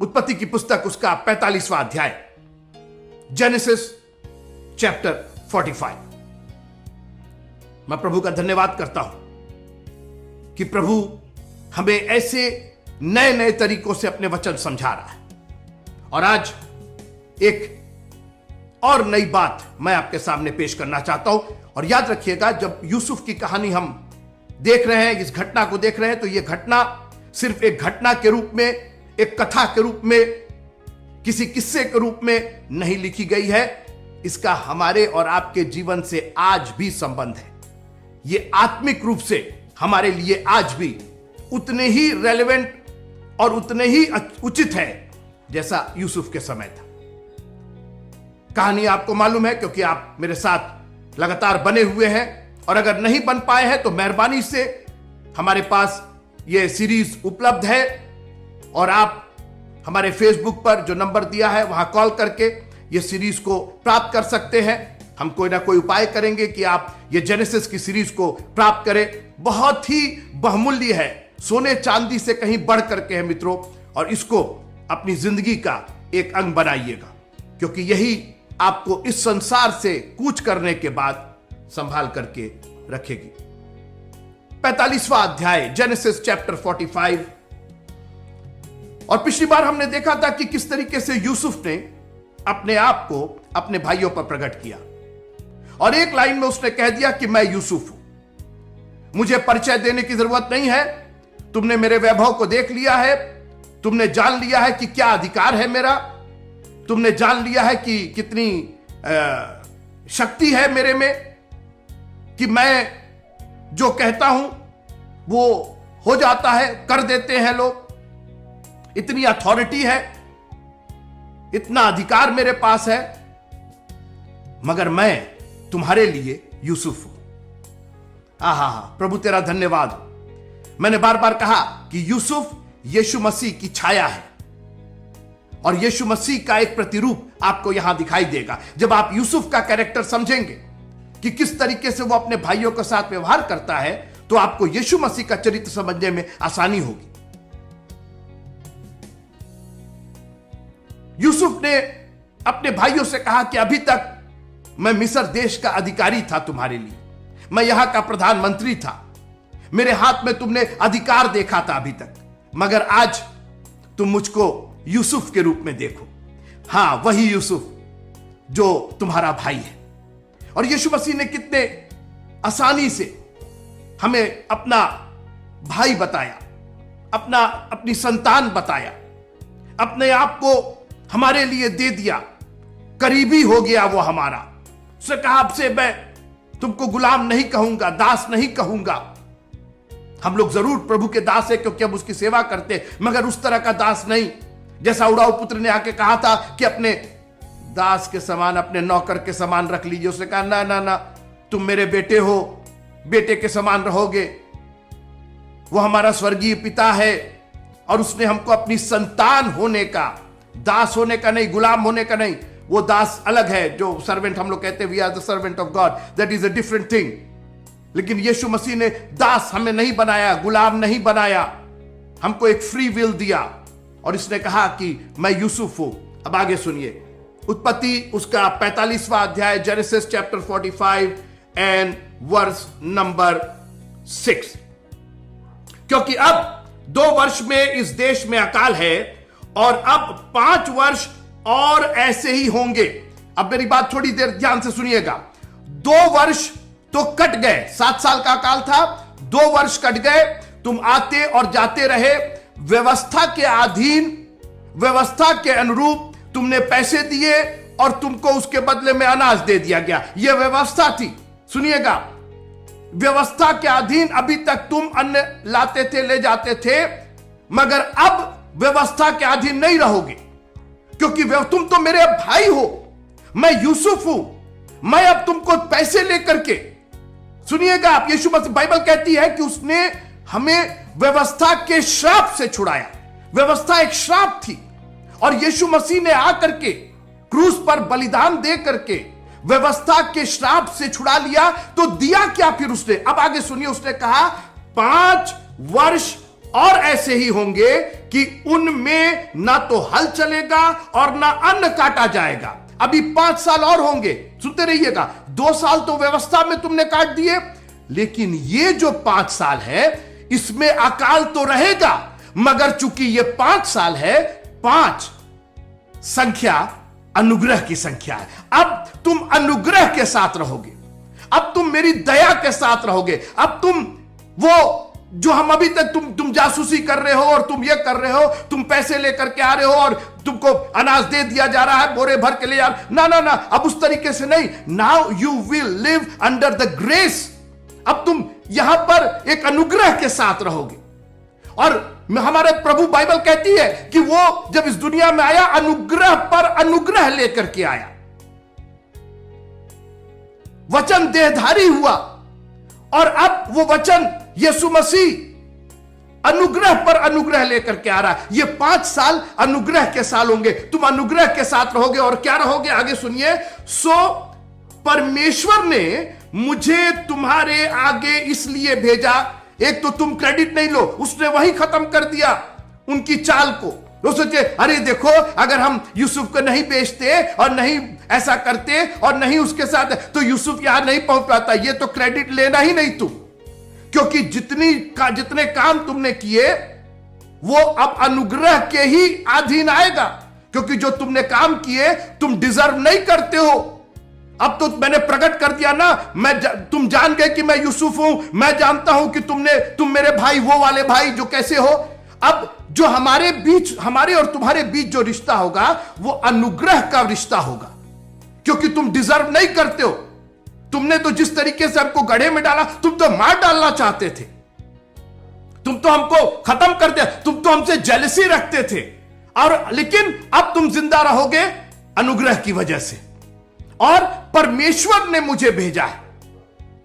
उत्पत्ति की पुस्तक उसका 45वां अध्याय, जेनेसिस चैप्टर 45। मैं प्रभु का धन्यवाद करता हूं कि प्रभु हमें ऐसे नए नए तरीकों से अपने वचन समझा रहा है। और आज एक और नई बात मैं आपके सामने पेश करना चाहता हूं। और याद रखिएगा, जब यूसुफ की कहानी हम देख रहे हैं, इस घटना को देख रहे हैं, तो यह घटना सिर्फ एक घटना के रूप में, एक कथा के रूप में, किसी किस्से के रूप में नहीं लिखी गई है। इसका हमारे और आपके जीवन से आज भी संबंध है। यह आत्मिक रूप से हमारे लिए आज भी उतने ही रेलेवेंट और उतने ही उचित है जैसा यूसुफ के समय था। कहानी आपको मालूम है क्योंकि आप मेरे साथ लगातार बने हुए हैं, और अगर नहीं बन पाए हैं तो मेहरबानी से हमारे पास यह सीरीज उपलब्ध है और आप हमारे फेसबुक पर जो नंबर दिया है वहां कॉल करके यह सीरीज को प्राप्त कर सकते हैं। हम कोई ना कोई उपाय करेंगे कि आप ये जेनेसिस की सीरीज को प्राप्त करें। बहुत ही बहुमूल्य है, सोने चांदी से कहीं बढ़ करके है मित्रों, और इसको अपनी जिंदगी का एक अंग बनाइएगा, क्योंकि यही आपको इस संसार से कूच करने के बाद संभाल करके रखेगी। 45वां अध्याय, जेनेसिस चैप्टर 45। और पिछली बार हमने देखा था कि किस तरीके से यूसुफ ने अपने आप को अपने भाइयों पर प्रकट किया, और एक लाइन में उसने कह दिया कि मैं यूसुफ हूं, मुझे परिचय देने की जरूरत नहीं है, तुमने मेरे वैभव को देख लिया है, तुमने जान लिया है कि क्या अधिकार है मेरा, तुमने जान लिया है कि कितनी शक्ति है मेरे में, कि मैं जो कहता हूं वो हो जाता है, कर देते हैं लोग, इतनी अथॉरिटी है, इतना अधिकार मेरे पास है, मगर मैं तुम्हारे लिए यूसुफ हूं। आहा, प्रभु तेरा धन्यवाद। मैंने बार बार कहा कि यूसुफ यीशु मसीह की छाया है, और यीशु मसीह का एक प्रतिरूप आपको यहां दिखाई देगा। जब आप यूसुफ का कैरेक्टर समझेंगे कि किस तरीके से वो अपने भाइयों के साथ व्यवहार करता है, तो आपको यीशु मसीह का चरित्र समझने में आसानी होगी। यूसुफ ने अपने भाइयों से कहा कि अभी तक मैं मिस्र देश का अधिकारी था तुम्हारे लिए, मैं यहां का प्रधानमंत्री था, मेरे हाथ में तुमने अधिकार देखा था अभी तक, मगर आज तुम मुझको यूसुफ के रूप में देखो। हां, वही यूसुफ जो तुम्हारा भाई है। और यीशु मसीह ने कितने आसानी से हमें अपना भाई बताया, अपनी संतान बताया, अपने आप को हमारे लिए दे दिया, करीबी हो गया वो हमारा। उसने कहा, आपसे मैं तुमको गुलाम नहीं कहूंगा, दास नहीं कहूंगा। हम लोग जरूर प्रभु के दास है क्योंकि हम उसकी सेवा करते, मगर उस तरह का दास नहीं जैसा उड़ाऊ पुत्र ने आके कहा था कि अपने दास के समान, अपने नौकर के समान रख लीजिए। उसने कहा, ना ना ना, तुम मेरे बेटे हो, बेटे के समान रहोगे, वो हमारा स्वर्गीय पिता है, और उसने हमको अपनी संतान होने का, दास होने का नहीं, गुलाम होने का नहीं। वो दास अलग है, जो सर्वेंट हम लोग कहते हैं, we are the servant of God, that is a different thing. लेकिन यीशु मसीह ने दास हमें नहीं बनाया, गुलाम नहीं बनाया, हमको एक फ्री विल दिया, और इसने कहा कि मैं यूसुफ हूं। अब आगे सुनिए, उत्पत्ति उसका 45वां अध्याय, Genesis chapter 45 and verse number 6। क्योंकि अब 2 वर्ष में इस देश में अकाल है, और अब 5 वर्ष और ऐसे ही होंगे। अब मेरी बात थोड़ी देर ध्यान से सुनिएगा। 2 वर्ष तो कट गए, 7 साल का अकाल था, 2 वर्ष कट गए, तुम आते और जाते रहे, व्यवस्था के अधीन, व्यवस्था के अनुरूप तुमने पैसे दिए और तुमको उसके बदले में अनाज दे दिया गया। यह व्यवस्था थी। सुनिएगा, व्यवस्था के अधीन अभी तक तुम अन्न लाते थे, ले जाते थे, मगर अब व्यवस्था के अधीन नहीं रहोगे, क्योंकि तुम तो मेरे भाई हो, मैं यूसुफ हूं, मैं अब तुमको पैसे लेकर के, सुनिएगा आप, यीशु मसीह, बाइबल कहती है कि उसने हमें व्यवस्था के श्राप से छुड़ाया। व्यवस्था एक श्राप थी, और यीशु मसीह ने आकर के क्रूस पर बलिदान दे करके व्यवस्था के श्राप से छुड़ा लिया। तो दिया क्या फिर उसने? अब आगे सुनिए, उसने कहा 5 वर्ष और ऐसे ही होंगे कि उनमें ना तो हल चलेगा और ना अन्न काटा जाएगा। अभी 5 साल और होंगे, सुनते रहिएगा। 2 साल तो व्यवस्था में तुमने काट दिए, लेकिन ये जो 5 साल है इसमें अकाल तो रहेगा, मगर चूंकि ये 5 साल है, 5 संख्या अनुग्रह की संख्या है। अब तुम अनुग्रह के साथ रहोगे, अब तुम मेरी दया के साथ रहोगे। अब तुम वो जो हम अभी तक तुम जासूसी कर रहे हो और तुम ये कर रहे हो, तुम पैसे लेकर के आ रहे हो और तुमको अनाज दे दिया जा रहा है बोरे भर के ले यार, ना ना ना, अब उस तरीके से नहीं। Now you will live under the grace. अब तुम यहां पर एक अनुग्रह के साथ रहोगे। और हमारे प्रभु बाइबल कहती है कि वो जब इस दुनिया में आया, अनुग्रह पर अनुग्रह लेकर के आया, वचन देहधारी हुआ, और अब वो वचन यीशु मसीह अनुग्रह पर अनुग्रह लेकर के आ रहा है। ये 5 साल अनुग्रह के साल होंगे, तुम अनुग्रह के साथ रहोगे। और क्या रहोगे, आगे सुनिए। सो परमेश्वर ने मुझे तुम्हारे आगे इसलिए भेजा। एक तो तुम क्रेडिट नहीं लो, उसने वही खत्म कर दिया उनकी चाल को। वो सोचे, अरे देखो, अगर हम यूसुफ को नहीं बेचते और नहीं ऐसा करते और नहीं उसके साथ, तो यूसुफ यहां नहीं पहुंच पाता। ये तो क्रेडिट लेना ही नहीं तुम, क्योंकि जितने काम तुमने किए वो अब अनुग्रह के ही अधीन आएगा, क्योंकि जो तुमने काम किए तुम डिजर्व नहीं करते हो। अब तो मैंने प्रकट कर दिया ना, तुम जान गए कि मैं यूसुफ हूं, मैं जानता हूं कि तुम मेरे भाई, वो वाले भाई जो कैसे हो। अब जो हमारे बीच, हमारे और तुम्हारे बीच जो रिश्ता होगा वो अनुग्रह का रिश्ता होगा, क्योंकि तुम डिजर्व नहीं करते हो। तुमने तो जिस तरीके से हमको गड्ढे में डाला, तुम तो मार डालना चाहते थे, तुम तो हमको खत्म कर दिया, तुम तो हमसे जेलसी रखते थे। और लेकिन अब तुम जिंदा रहोगे अनुग्रह की वजह से। और परमेश्वर ने मुझे भेजा है,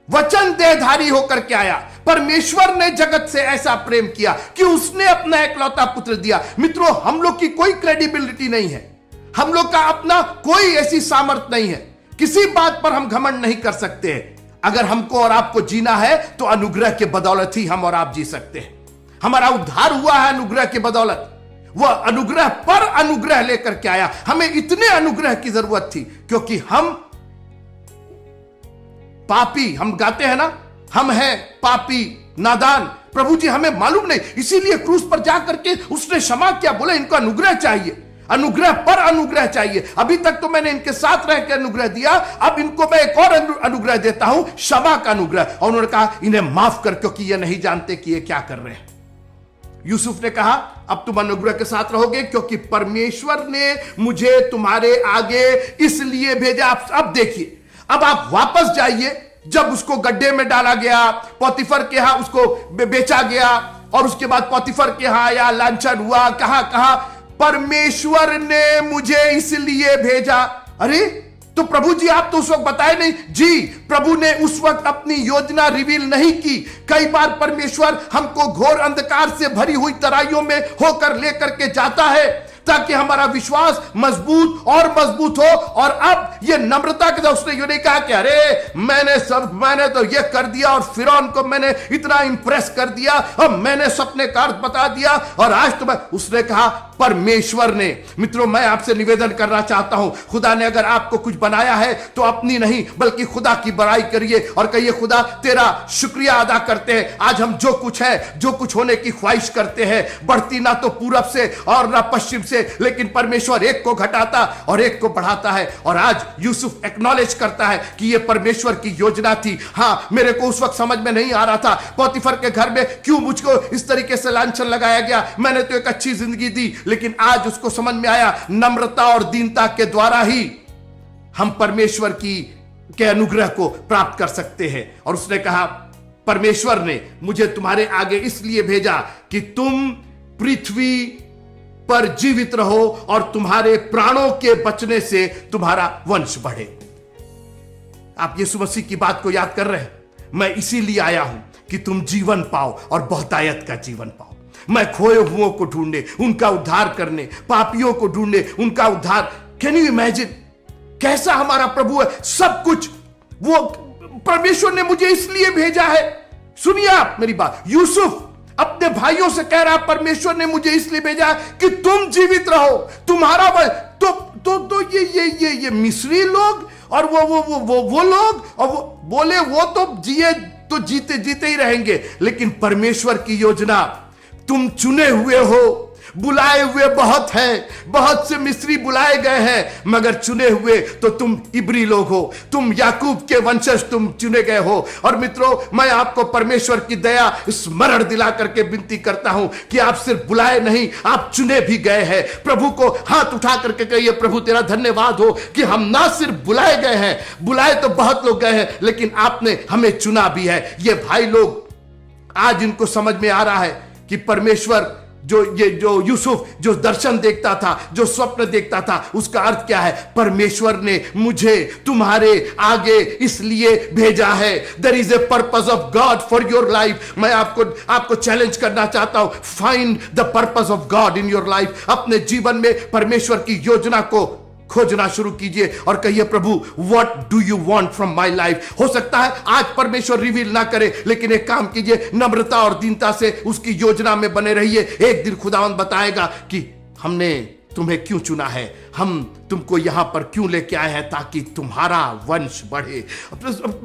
वचन देहधारी होकर के आया। परमेश्वर ने जगत से ऐसा प्रेम किया कि उसने अपना एकलौता पुत्र दिया। मित्रों, हम लोग की कोई क्रेडिबिलिटी नहीं है, हम लोग का अपना कोई ऐसी सामर्थ्य नहीं है, किसी बात पर हम घमंड नहीं कर सकते हैं। अगर हमको और आपको जीना है तो अनुग्रह के बदौलत ही हम और आप जी सकते हैं। हमारा उद्धार हुआ है अनुग्रह के बदौलत। वह अनुग्रह पर अनुग्रह लेकर के आया। हमें इतने अनुग्रह की जरूरत थी, क्योंकि हम पापी, हम गाते हैं ना, हम हैं पापी नादान, प्रभु जी हमें मालूम नहीं, इसीलिए क्रूस पर जाकर के उसने क्षमा किया। बोले इनको अनुग्रह चाहिए, अनुग्रह पर अनुग्रह चाहिए। अभी तक तो मैंने इनके साथ रह के अनुग्रह दिया, अब इनको मैं एक और अनुग्रह देता हूं, क्षमा का अनुग्रह। और उन्होंने कहा इन्हें माफ कर, क्योंकि ये नहीं जानते कि ये क्या कर रहे हैं। यूसुफ ने कहा अब तुम अनुग्रह के साथ रहोगे, क्योंकि परमेश्वर ने मुझे तुम्हारे आगे इसलिए भेजा। अब देखिए, अब आप वापस जाइए। जब उसको गड्ढे में डाला गया, पोतीफर के यहां उसको बेचा गया, और उसके बाद पोतीफर के यहां आया, लांछन हुआ, कहां कहां, परमेश्वर ने मुझे इसलिए भेजा। अरे तो प्रभु जी आप तो उस वक्त बताए नहीं। जी, प्रभु ने उस वक्त अपनी योजना रिवील नहीं की। कई बार परमेश्वर हमको घोर अंधकार से भरी हुई तराइयों में होकर लेकर के जाता है, ताकि हमारा विश्वास मजबूत और मजबूत हो। और अब ये नम्रता के साथ उसने ये नहीं कहा कि अरे मैंने तो ये कर दिया और फिरौन को मैंने इतना इंप्रेस कर दिया और मैंने सपने का अर्थ बता दिया और आज तो मैं, उसने कहा परमेश्वर ने। मित्रों, मैं आपसे निवेदन करना चाहता हूं, खुदा ने अगर आपको कुछ बनाया है तो अपनी नहीं बल्कि खुदा की बड़ाई करिए और कहिए खुदा तेरा शुक्रिया अदा करते हैं। आज हम जो कुछ है, जो कुछ होने की ख्वाहिश करते हैं, बढ़ती ना तो पूरब से और ना पश्चिम से, लेकिन परमेश्वर एक को घटाता और एक को बढ़ाता है। और आज यूसुफ एक्नॉलेज करता है कि यह परमेश्वर की योजना थी। हां, मेरे को उस वक्त समझ में नहीं आ रहा था पोतीफर के घर में क्यों मुझको इस तरीके से लांछन लगाया गया, मैंने तो एक अच्छी जिंदगी दी, लेकिन आज उसको समझ में आया नम्रता और दीनता के द्वारा ही हम परमेश्वर के अनुग्रह को प्राप्त कर सकते हैं। और उसने कहा परमेश्वर ने मुझे तुम्हारे आगे इसलिए भेजा कि तुम पृथ्वी पर जीवित रहो और तुम्हारे प्राणों के बचने से तुम्हारा वंश बढ़े। आप यीशु मसीह की बात को याद कर रहे हैं? मैं इसीलिए आया हूं कि तुम जीवन पाओ और बहुतायत का जीवन पाओ। मैं खोए हुओं को ढूंढने, उनका उद्धार करने, पापियों को ढूंढने, उनका उद्धार। कैन यू इमेजिन कैसा हमारा प्रभु है? सब कुछ वो परमेश्वर ने मुझे इसलिए भेजा है। सुनिए आप मेरी बात, यूसुफ अपने भाइयों से कह रहा है परमेश्वर ने मुझे इसलिए भेजा कि तुम जीवित रहो, तुम्हारा तो ये मिस्री लोग और वो लोग, और वो बोले वो तो जिए तो जीते जीते ही रहेंगे, लेकिन परमेश्वर की योजना, तुम चुने हुए हो, बुलाए हुए बहुत हैं, बहुत से मिस्री बुलाए गए हैं, मगर चुने हुए तो तुम इब्री लोग हो, तुम याकूब के वंशज, तुम चुने गए हो। और मित्रों, मैं आपको परमेश्वर की दया स्मरण दिला करके विनती करता हूं कि आप सिर्फ बुलाए नहीं, आप चुने भी गए हैं। प्रभु को हाथ उठा करके कहिए, प्रभु तेरा धन्यवाद हो कि हम ना सिर्फ बुलाए गए हैं, बुलाए तो बहुत लोग गए हैं, लेकिन आपने हमें चुना भी है। ये भाई लोग आज इनको समझ में आ रहा है कि परमेश्वर जो यूसुफ जो दर्शन देखता था, जो स्वप्न देखता था, उसका अर्थ क्या है? परमेश्वर ने मुझे तुम्हारे आगे इसलिए भेजा है। There is a purpose of God for your life. मैं आपको चैलेंज करना चाहता हूं, find the purpose of God in your life. अपने जीवन में परमेश्वर की योजना को खोजना शुरू कीजिए और कहिए, प्रभु what do you want from my life. हो सकता है आज परमेश्वर रिवील ना करे, लेकिन एक काम कीजिए, नम्रता और दीनता से उसकी योजना में बने रहिए। एक दिन खुदावंद बताएगा कि हमने तुम्हें क्यों चुना है, हम तुमको यहां पर क्यों लेके आए हैं, ताकि तुम्हारा वंश बढ़े।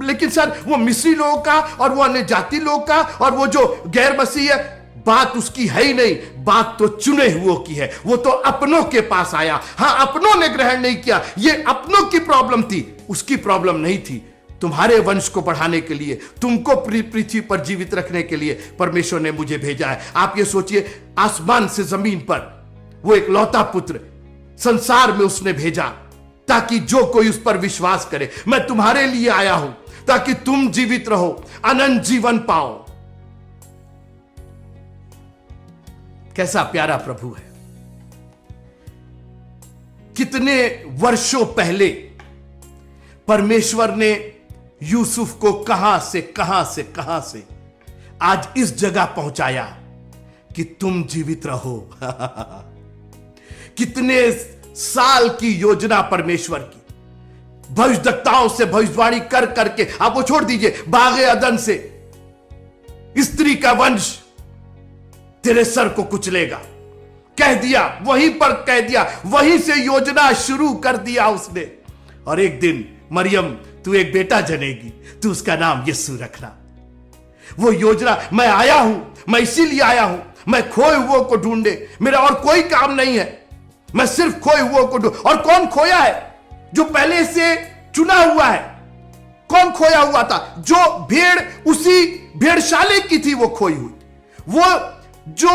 लेकिन सर, वो मिस्री लोगों का और वो अन्य जाति लोगों का और वो जो गैर मसीही है, बात उसकी है ही नहीं, बात तो चुने हुओं की है। वो तो अपनों के पास आया, हां, अपनों ने ग्रहण नहीं किया। ये अपनों की प्रॉब्लम थी, उसकी प्रॉब्लम नहीं थी। तुम्हारे वंश को बढ़ाने के लिए, तुमको पृथ्वी पर जीवित रखने के लिए परमेश्वर ने मुझे भेजा है। आप ये सोचिए, आसमान से जमीन पर वो एक लौता पुत्र संसार में उसने भेजा, ताकि जो कोई उस पर विश्वास करे। मैं तुम्हारे लिए आया हूं ताकि तुम जीवित रहो, अनंत जीवन पाओ। कैसा प्यारा प्रभु है। कितने वर्षों पहले परमेश्वर ने यूसुफ को कहां से आज इस जगह पहुंचाया कि तुम जीवित रहो। कितने साल की योजना परमेश्वर की, भविष्यवक्ताओं से भविष्यवाणी कर करके, आप वो छोड़ दीजिए, बागे अदन से स्त्री का वंश तेरे सर को कुचलेगा, कह दिया, वहीं पर कह दिया, वहीं से योजना शुरू कर दिया उसने। और एक दिन, मरियम तू एक बेटा जनेगी, तू उसका नाम यीशु रखना। वो योजना, मैं आया हूं, मैं इसीलिए आया हूं, मैं खोए हुओं को ढूंढे, मेरा और कोई काम नहीं है, मैं सिर्फ खोए हुओं को ढूंढ। और कौन खोया है? जो पहले से चुना हुआ है। कौन खोया हुआ था? जो भेड़ उसी भेड़शाले की थी, वो खोई हुई। वो जो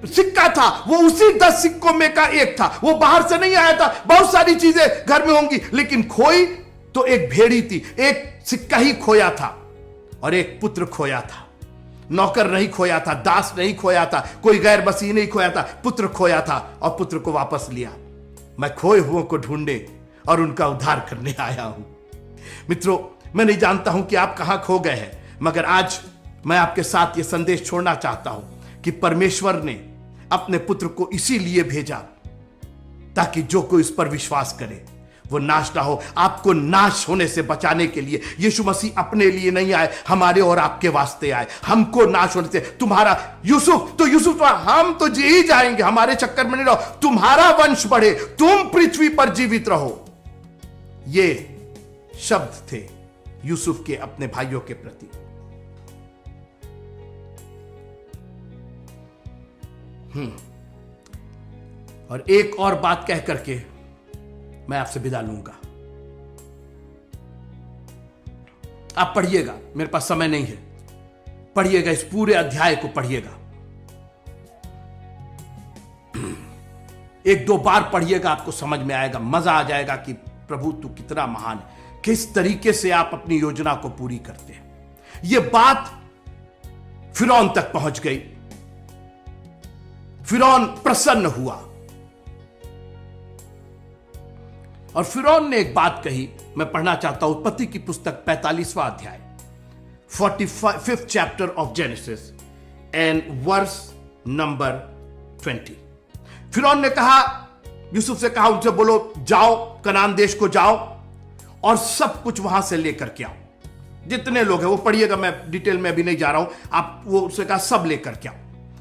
सिक्का था वो उसी 10 सिक्कों में का एक था, वो बाहर से नहीं आया था। बहुत सारी चीजें घर में होंगी, लेकिन खोई तो एक भेड़ी थी, एक सिक्का ही खोया था और एक पुत्र खोया था। नौकर नहीं खोया था, दास नहीं खोया था, कोई गैर मसीही नहीं खोया था, पुत्र खोया था और पुत्र को वापस लिया। मैं खोए हुओं को ढूंढे और उनका उद्धार करने आया हूं। मित्रों, मैं नहीं जानता हूं कि आप कहां खो गए हैं, मगर आज मैं आपके साथ यह संदेश छोड़ना चाहता हूं कि परमेश्वर ने अपने पुत्र को इसीलिए भेजा ताकि जो कोई इस पर विश्वास करे वो नाश ना हो। आपको नाश होने से बचाने के लिए यीशु मसीह अपने लिए नहीं आए, हमारे और आपके वास्ते आए। हमको नाश होने से, तुम्हारा यूसुफ तो हम तो जी ही जाएंगे, हमारे चक्कर में नहीं रहो, तुम्हारा वंश बढ़े, तुम पृथ्वी पर जीवित रहो। ये शब्द थे यूसुफ के अपने भाइयों के प्रति। और एक और बात कह करके मैं आपसे विदा लूंगा। आप पढ़िएगा, मेरे पास समय नहीं है, पढ़िएगा, इस पूरे अध्याय को पढ़िएगा, 1-2 बार पढ़िएगा, आपको समझ में आएगा, मजा आ जाएगा कि प्रभु तू कितना महान है, किस तरीके से आप अपनी योजना को पूरी करते हैं। यह बात फिरौन तक पहुंच गई। फिरौन प्रसन्न हुआ और फिरौन ने एक बात कही, मैं पढ़ना चाहता हूं, उत्पत्ति की पुस्तक 45वां अध्याय, 45th chapter of Genesis and verse number 20। फिरौन ने कहा, यूसुफ से कहा, उनसे बोलो जाओ, कनान देश को जाओ और सब कुछ वहां से लेकर के आओ। जितने लोग हैं वो पढ़िएगा, मैं डिटेल में अभी नहीं जा रहा हूं। आप वो उसने कहा सब लेकर के आओ,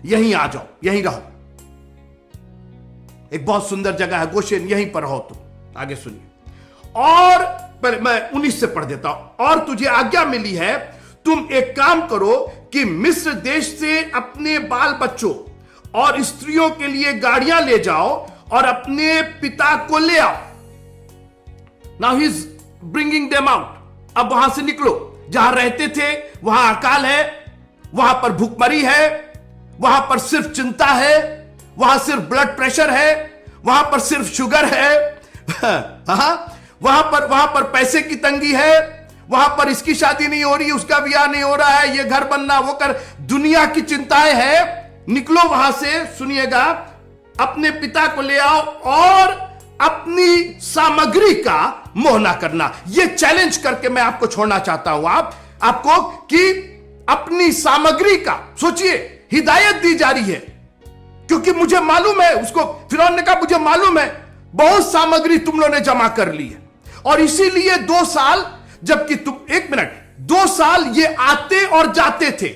यहीं आ जाओ, यहीं रहो। एक बहुत सुंदर जगह है गोशेन, यहीं पर रहो तुम। आगे सुनिए, और पहले मैं 19 से पढ़ देता हूं। और तुझे आज्ञा मिली है, तुम एक काम करो कि मिस्र देश से अपने बाल बच्चों और स्त्रियों के लिए गाड़ियां ले जाओ और अपने पिता को ले आओ। Now he is bringing them out. अब वहां से निकलो, जहां रहते थे वहां अकाल है, वहां पर भूखमरी है, वहां पर सिर्फ चिंता है, वहां सिर्फ ब्लड प्रेशर है, वहां पर सिर्फ शुगर है, वहां पर पैसे की तंगी है, वहां पर इसकी शादी नहीं हो रही, उसका ब्याह नहीं हो रहा है, ये घर बनना वो कर, दुनिया की चिंताएं हैं। निकलो वहां से, सुनिएगा, अपने पिता को ले आओ और अपनी सामग्री का मोह ना करना। ये चैलेंज करके मैं आपको छोड़ना चाहता हूं आपको कि अपनी सामग्री का सोचिए। हिदायत दी जा रही है, क्योंकि मुझे मालूम है, उसको फिरौन ने कहा मुझे मालूम है बहुत सामग्री तुम लोगों ने जमा कर ली है, और इसीलिए 2 साल, जबकि तुम 1 मिनट 2 साल ये आते और जाते थे।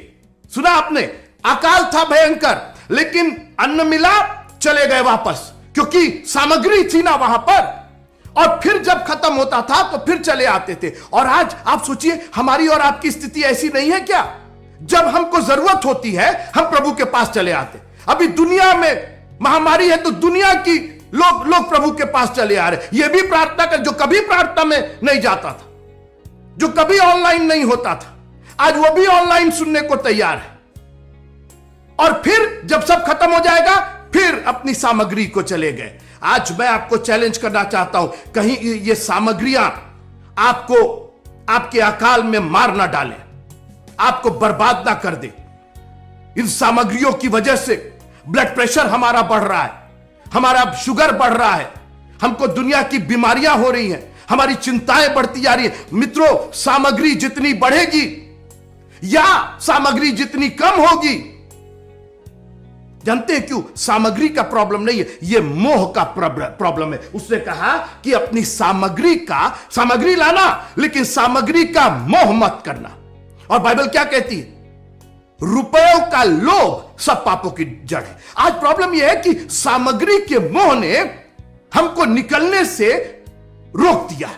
सुना आपने, अकाल था भयंकर, लेकिन अन्न मिला, चले गए वापस, क्योंकि सामग्री थी ना वहां पर। और फिर जब खत्म होता था तो फिर चले आते थे। और आज आप सोचिए, हमारी और आपकी स्थिति ऐसी नहीं है क्या? जब हमको जरूरत होती है हम प्रभु के पास चले आते। अभी दुनिया में महामारी है तो दुनिया की लोग प्रभु के पास चले आ रहे। ये भी प्रार्थना कर, जो कभी प्रार्थना में नहीं जाता था, जो कभी ऑनलाइन नहीं होता था, आज वो भी ऑनलाइन सुनने को तैयार है। और फिर जब सब खत्म हो जाएगा फिर अपनी सामग्री को चले गए। आज मैं आपको चैलेंज करना चाहता हूं, कहीं ये सामग्रियां आपको आपके अकाल में मार ना डाले, आपको बर्बाद ना कर दे। इन सामग्रियों की वजह से ब्लड प्रेशर हमारा बढ़ रहा है, हमारा शुगर बढ़ रहा है, हमको दुनिया की बीमारियां हो रही हैं, हमारी चिंताएं बढ़ती जा रही है। मित्रों, सामग्री जितनी बढ़ेगी या सामग्री जितनी कम होगी, जानते हैं क्यों? सामग्री का प्रॉब्लम नहीं है, यह मोह का प्रॉब्लम है। उसने कहा कि अपनी सामग्री लाना, लेकिन सामग्री का मोह मत करना। और बाइबल क्या कहती है? रुपयों का लोभ सब पापों की जड़ है। आज प्रॉब्लम यह है कि सामग्री के मोह ने हमको निकलने से रोक दिया।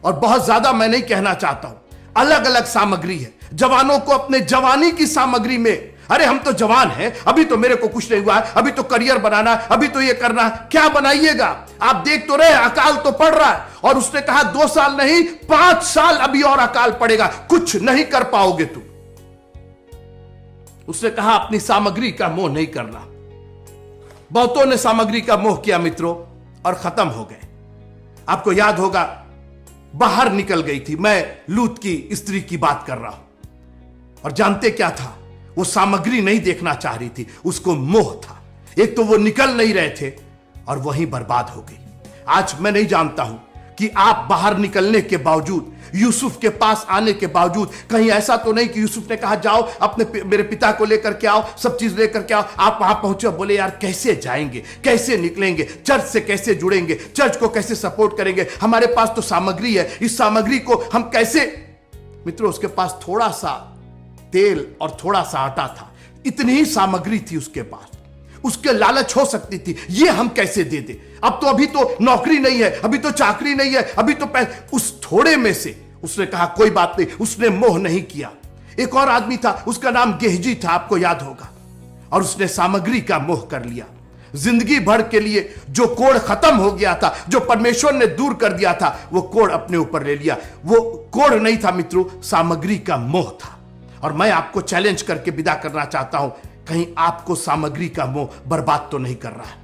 और बहुत ज्यादा मैं नहीं कहना चाहता हूं, अलग अलग सामग्री है। जवानों को अपने जवानी की सामग्री में, अरे हम तो जवान हैं, अभी तो मेरे को कुछ नहीं हुआ है, अभी तो करियर बनाना, अभी तो ये करना। क्या बनाइएगा? आप देख तो रहे अकाल तो पड़ रहा है। और उसने कहा 2 साल नहीं 5 साल अभी और अकाल पड़ेगा, कुछ नहीं कर पाओगे तुम। उसने कहा अपनी सामग्री का मोह नहीं करना। बहुतों ने सामग्री का मोह किया मित्रों, और खत्म हो गए। आपको याद होगा, बाहर निकल गई थी। मैं लूत की स्त्री की बात कर रहा हूं। और जानते क्या था? वो सामग्री नहीं देखना चाह रही थी, उसको मोह था। एक तो वो निकल नहीं रहे थे और वहीं बर्बाद हो गई। आज मैं नहीं जानता हूं कि आप बाहर निकलने के बावजूद, यूसुफ के पास आने के बावजूद, कहीं ऐसा तो नहीं कि यूसुफ ने कहा जाओ मेरे पिता को लेकर के आओ, सब चीज लेकर के आओ। आप वहां पहुंचे, बोले यार कैसे जाएंगे, कैसे निकलेंगे, चर्च से कैसे जुड़ेंगे, चर्च को कैसे सपोर्ट करेंगे, हमारे पास तो सामग्री है, इस सामग्री को हम कैसे। मित्रों, उसके पास थोड़ा सा तेल और थोड़ा सा आटा था, इतनी ही सामग्री थी उसके पास। उसके लालच हो सकती थी, ये हम कैसे दे दे, अब तो अभी तो नौकरी नहीं है, अभी तो चाकरी नहीं है, अभी तो उस थोड़े में से उसने कहा कोई बात नहीं, उसने मोह नहीं किया। एक और आदमी था, उसका नाम गेहजी था, आपको याद होगा, और उसने सामग्री का मोह कर लिया। जिंदगी भर के लिए जो कोड़ खत्म हो गया था, जो परमेश्वर ने दूर कर दिया था, वो कोड़ अपने ऊपर ले लिया। वो कोड़ नहीं था मित्रों, सामग्री का मोह था। और मैं आपको चैलेंज करके विदा करना चाहता हूं, कहीं आपको सामग्री का मोह बर्बाद तो नहीं कर रहा है।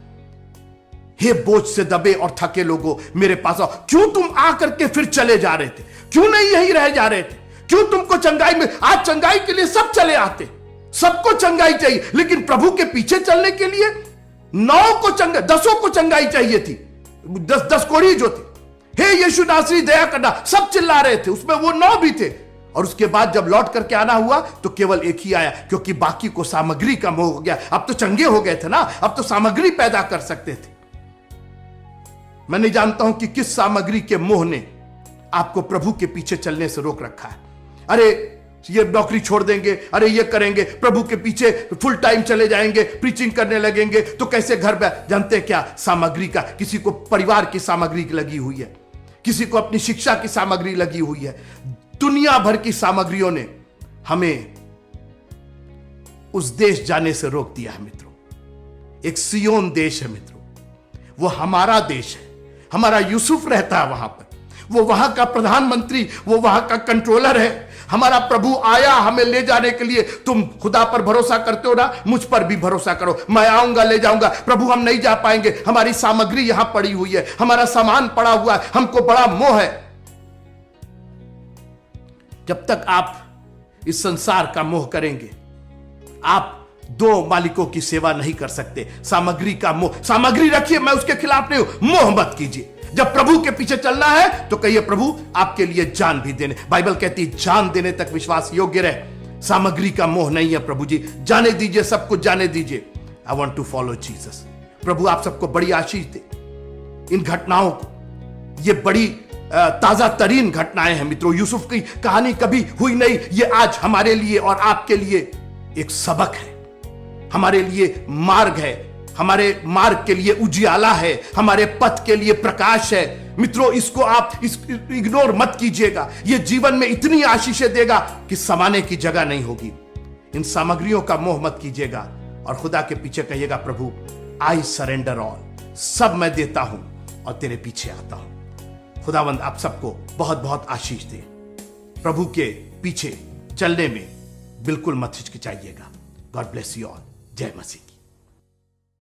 हे बोझ से दबे और थके लोगों, मेरे पास आओ। क्यों तुम आकर के फिर चले जा रहे थे? क्यों नहीं यहीं रह जा रहे थे? क्यों तुमको चंगाई में, आज चंगाई के लिए सब चले आते, सबको चंगाई चाहिए, लेकिन प्रभु के पीछे चलने के लिए 9 को चंगाई, 10 को चंगाई चाहिए थी। 10 कोढ़ी जो थे, हे यीशु नासरी दया करना, सब चिल्ला रहे थे, उसमें वो 9 भी थे। और उसके बाद जब लौट करके आना हुआ तो केवल एक ही आया, क्योंकि बाकी को सामग्री का मोह हो गया। अब तो चंगे हो गए थे ना, अब तो सामग्री पैदा कर सकते थे। मैं नहीं जानता हूं कि किस सामग्री के मोह ने आपको प्रभु के पीछे चलने से रोक रखा है। अरे ये नौकरी छोड़ देंगे, अरे ये करेंगे, प्रभु के पीछे फुल टाइम चले जाएंगे, प्रीचिंग करने लगेंगे तो कैसे घर पे। जानते हैं क्या, सामग्री का, किसी को परिवार की सामग्री लगी हुई है, किसी को अपनी शिक्षा की सामग्री लगी हुई है। दुनिया भर की सामग्रियों ने हमें उस देश जाने से रोक दिया है मित्रों। एक सियोन देश है मित्रों, वो हमारा देश है, हमारा यूसुफ रहता है वहां पर, वो वहां का प्रधानमंत्री, वो वहां का कंट्रोलर है। हमारा प्रभु आया हमें ले जाने के लिए। तुम खुदा पर भरोसा करते हो ना, मुझ पर भी भरोसा करो, मैं आऊंगा, ले जाऊंगा। प्रभु हम नहीं जा पाएंगे, हमारी सामग्री यहां पड़ी हुई है, हमारा सामान पड़ा हुआ है, हमको बड़ा मोह है। जब तक आप इस संसार का मोह करेंगे, आप दो मालिकों की सेवा नहीं कर सकते। सामग्री का मोह, सामग्री रखिए, मैं उसके खिलाफ नहीं हूं, मोह मत कीजिए। जब प्रभु के पीछे चलना है तो कहिए प्रभु आपके लिए जान भी देने। बाइबल कहती है जान देने तक विश्वास योग्य रहे। सामग्री का मोह नहीं है प्रभु जी, जाने दीजिए, सब कुछ जाने दीजिए। I want to follow Jesus. प्रभु आप सबको बड़ी आशीष दे। इन घटनाओं को, ये बड़ी ताजा तरीन घटनाएं हैं मित्रों। यूसुफ की कहानी कभी हुई नहीं, ये आज हमारे लिए और आपके लिए एक सबक है, हमारे लिए मार्ग है, हमारे मार्ग के लिए उजियाला है, हमारे पथ के लिए प्रकाश है। मित्रों इसको आप इग्नोर मत कीजिएगा। ये जीवन में इतनी आशीषें देगा कि समाने की जगह नहीं होगी। इन सामग्रियों का मोह मत कीजिएगा और खुदा के पीछे कहिएगा प्रभु आई सरेंडर ऑल, सब मैं देता हूं और तेरे पीछे आता हूं। खुदावंद आप सबको बहुत बहुत आशीष दे। प्रभु के पीछे चलने में बिल्कुल मत हिचकिचाइएगा। God bless you all. जय मसीह।